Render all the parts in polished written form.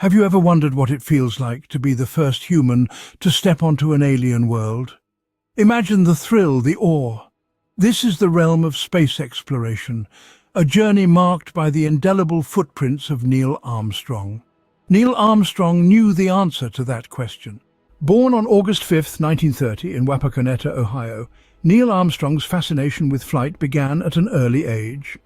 Have you ever wondered what it feels like to be the first human to step onto an alien world? Imagine the thrill, the awe. This is the realm of space exploration, a journey marked by the indelible footprints of Neil Armstrong. Neil Armstrong knew the answer to that question. Born on August 5, 1930, in Wapakoneta, Ohio, Neil Armstrong's fascination with flight began at an early age.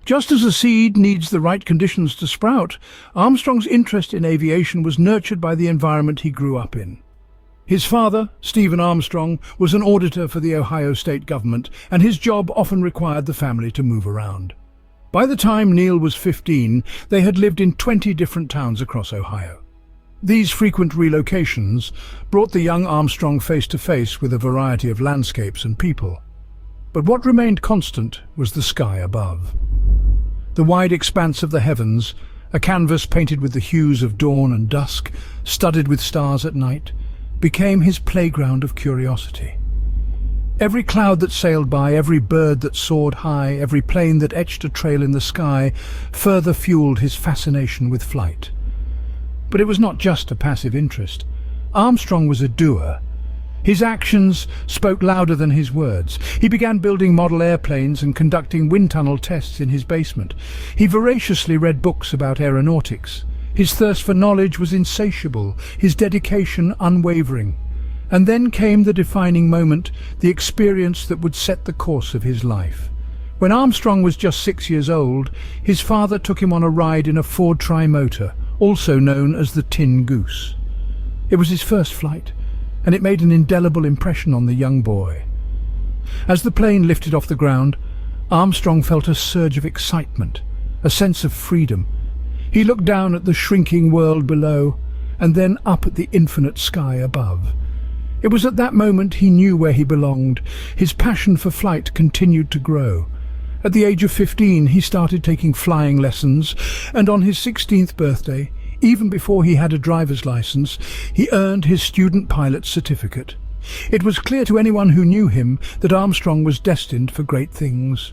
Just as a seed needs the right conditions to sprout, Armstrong's interest in aviation was nurtured by the environment he grew up in. His father, Stephen Armstrong, was an auditor for the Ohio state government, and his job often required the family to move around. By the time Neil was 15, they had lived in 20 different towns across Ohio. These frequent relocations brought the young Armstrong face to face with a variety of landscapes and people. But what remained constant was the sky above. The wide expanse of the heavens, a canvas painted with the hues of dawn and dusk, studded with stars at night, became his playground of curiosity. Every cloud that sailed by, every bird that soared high, every plane that etched a trail in the sky, further fueled his fascination with flight. But it was not just a passive interest. Armstrong was a doer. His actions spoke louder than his words. He began building model airplanes and conducting wind tunnel tests in his basement. He voraciously read books about aeronautics. His thirst for knowledge was insatiable, his dedication unwavering. And then came the defining moment, the experience that would set the course of his life. When Armstrong was just 6 years old, his father took him on a ride in a Ford Tri-Motor, also known as the Tin Goose. It was his first flight, and it made an indelible impression on the young boy. As the plane lifted off the ground, Armstrong felt a surge of excitement, a sense of freedom. He looked down at the shrinking world below, and then up at the infinite sky above. It was at that moment he knew where he belonged. His passion for flight continued to grow. At the age of 15, he started taking flying lessons, and on his 16th birthday, even before he had a driver's license, he earned his student pilot's certificate. It was clear to anyone who knew him that Armstrong was destined for great things.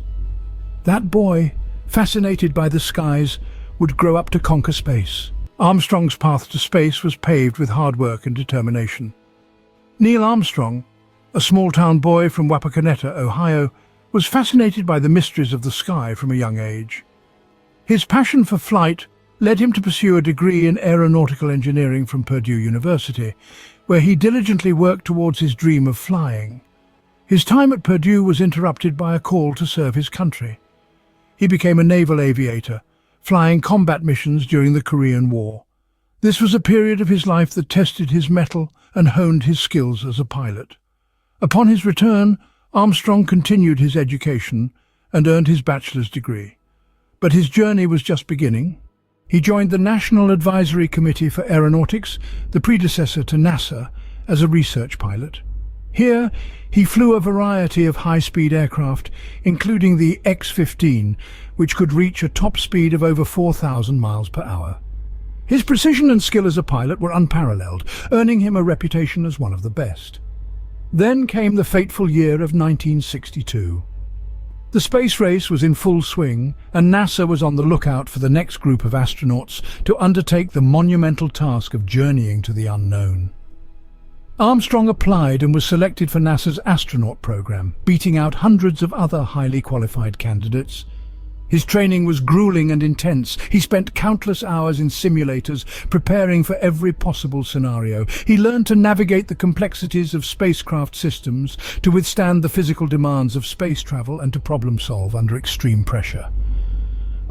That boy, fascinated by the skies, would grow up to conquer space. Armstrong's path to space was paved with hard work and determination. Neil Armstrong, a small-town boy from Wapakoneta, Ohio, was fascinated by the mysteries of the sky from a young age. His passion for flight led him to pursue a degree in aeronautical engineering from Purdue University, where he diligently worked towards his dream of flying. His time at Purdue was interrupted by a call to serve his country. He became a naval aviator, flying combat missions during the Korean War. This was a period of his life that tested his mettle and honed his skills as a pilot. Upon his return, Armstrong continued his education and earned his bachelor's degree. But his journey was just beginning. He joined the National Advisory Committee for Aeronautics, the predecessor to NASA, as a research pilot. Here, he flew a variety of high-speed aircraft, including the X-15, which could reach a top speed of over 4,000 miles per hour. His precision and skill as a pilot were unparalleled, earning him a reputation as one of the best. Then came the fateful year of 1962. The space race was in full swing, and NASA was on the lookout for the next group of astronauts to undertake the monumental task of journeying to the unknown. Armstrong applied and was selected for NASA's astronaut program, beating out hundreds of other highly qualified candidates. His training was grueling and intense. He spent countless hours in simulators, preparing for every possible scenario. He learned to navigate the complexities of spacecraft systems, to withstand the physical demands of space travel, and to problem-solve under extreme pressure.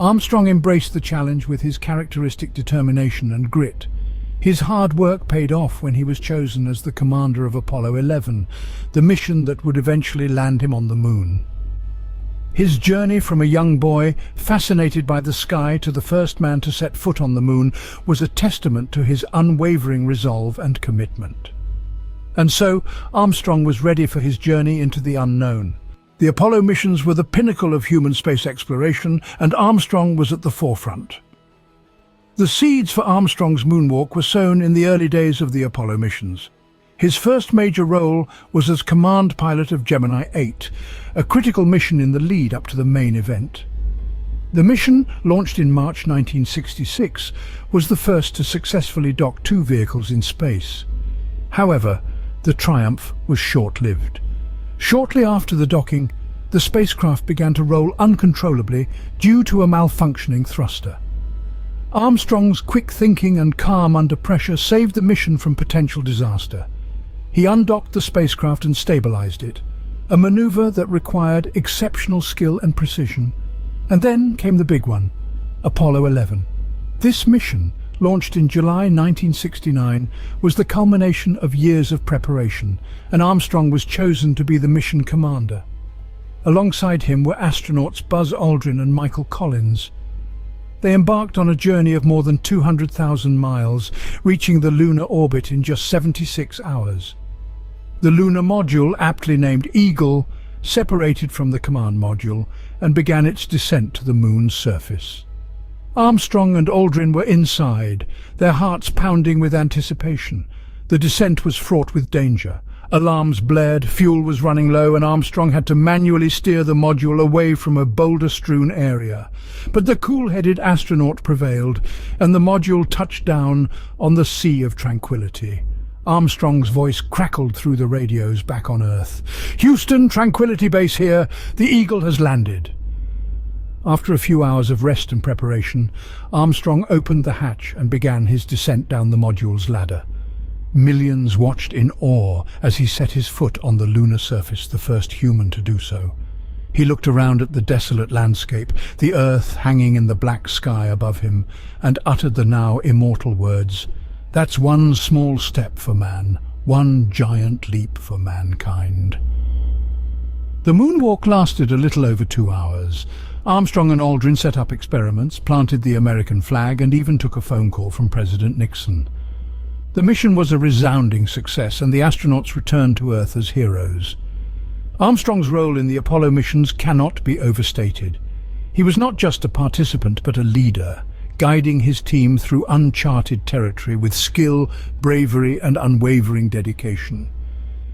Armstrong embraced the challenge with his characteristic determination and grit. His hard work paid off when he was chosen as the commander of Apollo 11, the mission that would eventually land him on the moon. His journey from a young boy, fascinated by the sky, to the first man to set foot on the moon was a testament to his unwavering resolve and commitment. And so, Armstrong was ready for his journey into the unknown. The Apollo missions were the pinnacle of human space exploration, and Armstrong was at the forefront. The seeds for Armstrong's moonwalk were sown in the early days of the Apollo missions. His first major role was as command pilot of Gemini 8, a critical mission in the lead up to the main event. The mission, launched in March 1966, was the first to successfully dock two vehicles in space. However, the triumph was short-lived. Shortly after the docking, the spacecraft began to roll uncontrollably due to a malfunctioning thruster. Armstrong's quick thinking and calm under pressure saved the mission from potential disaster. He undocked the spacecraft and stabilized it, a maneuver that required exceptional skill and precision. And then came the big one, Apollo 11. This mission, launched in July 1969, was the culmination of years of preparation, and Armstrong was chosen to be the mission commander. Alongside him were astronauts Buzz Aldrin and Michael Collins. They embarked on a journey of more than 200,000 miles, reaching the lunar orbit in just 76 hours. The lunar module, aptly named Eagle, separated from the command module and began its descent to the moon's surface. Armstrong and Aldrin were inside, their hearts pounding with anticipation. The descent was fraught with danger. Alarms blared, fuel was running low, and Armstrong had to manually steer the module away from a boulder-strewn area. But the cool-headed astronaut prevailed, and the module touched down on the Sea of Tranquility. Armstrong's voice crackled through the radios back on Earth. "Houston, Tranquility Base here. The Eagle has landed." After a few hours of rest and preparation, Armstrong opened the hatch and began his descent down the module's ladder. Millions watched in awe as he set his foot on the lunar surface, the first human to do so. He looked around at the desolate landscape, the Earth hanging in the black sky above him, and uttered the now immortal words, "That's one small step for man, one giant leap for mankind." The moonwalk lasted a little over 2 hours. Armstrong and Aldrin set up experiments, planted the American flag, and even took a phone call from President Nixon. The mission was a resounding success, and the astronauts returned to Earth as heroes. Armstrong's role in the Apollo missions cannot be overstated. He was not just a participant, but a leader, guiding his team through uncharted territory with skill, bravery, and unwavering dedication.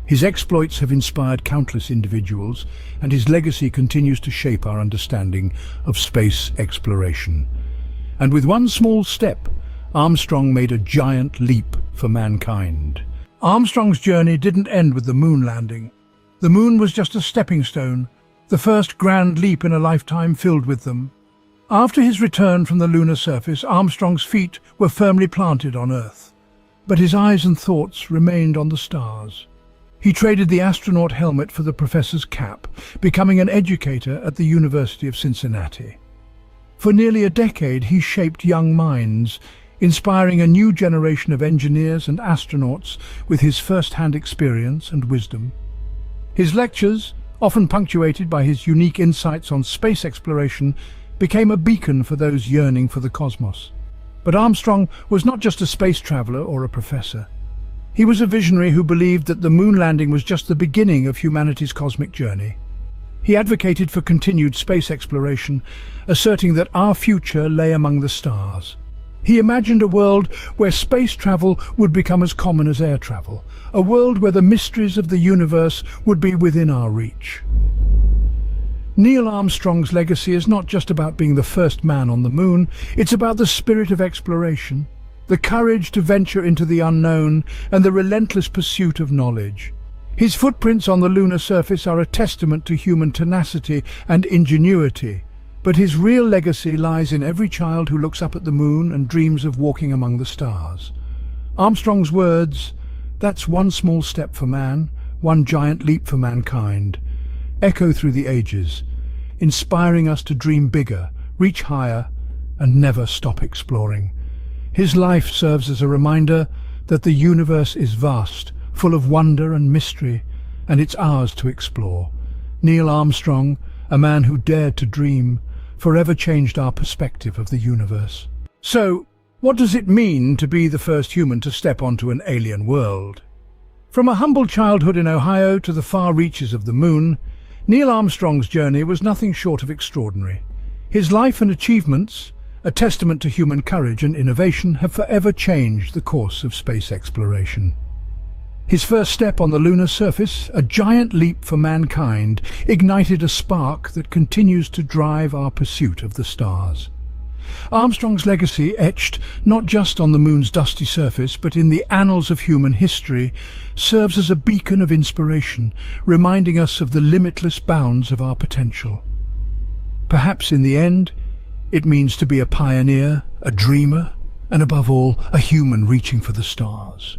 His exploits have inspired countless individuals, and his legacy continues to shape our understanding of space exploration. And with one small step, Armstrong made a giant leap for mankind. Armstrong's journey didn't end with the moon landing. The moon was just a stepping stone, the first grand leap in a lifetime filled with them. After his return from the lunar surface, Armstrong's feet were firmly planted on Earth, but his eyes and thoughts remained on the stars. He traded the astronaut helmet for the professor's cap, becoming an educator at the University of Cincinnati. For nearly a decade, he shaped young minds, inspiring a new generation of engineers and astronauts with his first-hand experience and wisdom. His lectures, often punctuated by his unique insights on space exploration, became a beacon for those yearning for the cosmos. But Armstrong was not just a space traveler or a professor. He was a visionary who believed that the moon landing was just the beginning of humanity's cosmic journey. He advocated for continued space exploration, asserting that our future lay among the stars. He imagined a world where space travel would become as common as air travel, a world where the mysteries of the universe would be within our reach. Neil Armstrong's legacy is not just about being the first man on the moon, it's about the spirit of exploration, the courage to venture into the unknown, and the relentless pursuit of knowledge. His footprints on the lunar surface are a testament to human tenacity and ingenuity, but his real legacy lies in every child who looks up at the moon and dreams of walking among the stars. Armstrong's words, "That's one small step for man, one giant leap for mankind," echo through the ages, inspiring us to dream bigger, reach higher, and never stop exploring. His life serves as a reminder that the universe is vast, full of wonder and mystery, and it's ours to explore. Neil Armstrong, a man who dared to dream, forever changed our perspective of the universe. So, what does it mean to be the first human to step onto an alien world? From a humble childhood in Ohio to the far reaches of the moon, Neil Armstrong's journey was nothing short of extraordinary. His life and achievements, a testament to human courage and innovation, have forever changed the course of space exploration. His first step on the lunar surface, a giant leap for mankind, ignited a spark that continues to drive our pursuit of the stars. Armstrong's legacy, etched not just on the moon's dusty surface but in the annals of human history, serves as a beacon of inspiration, reminding us of the limitless bounds of our potential. Perhaps in the end, it means to be a pioneer, a dreamer, and above all, a human reaching for the stars.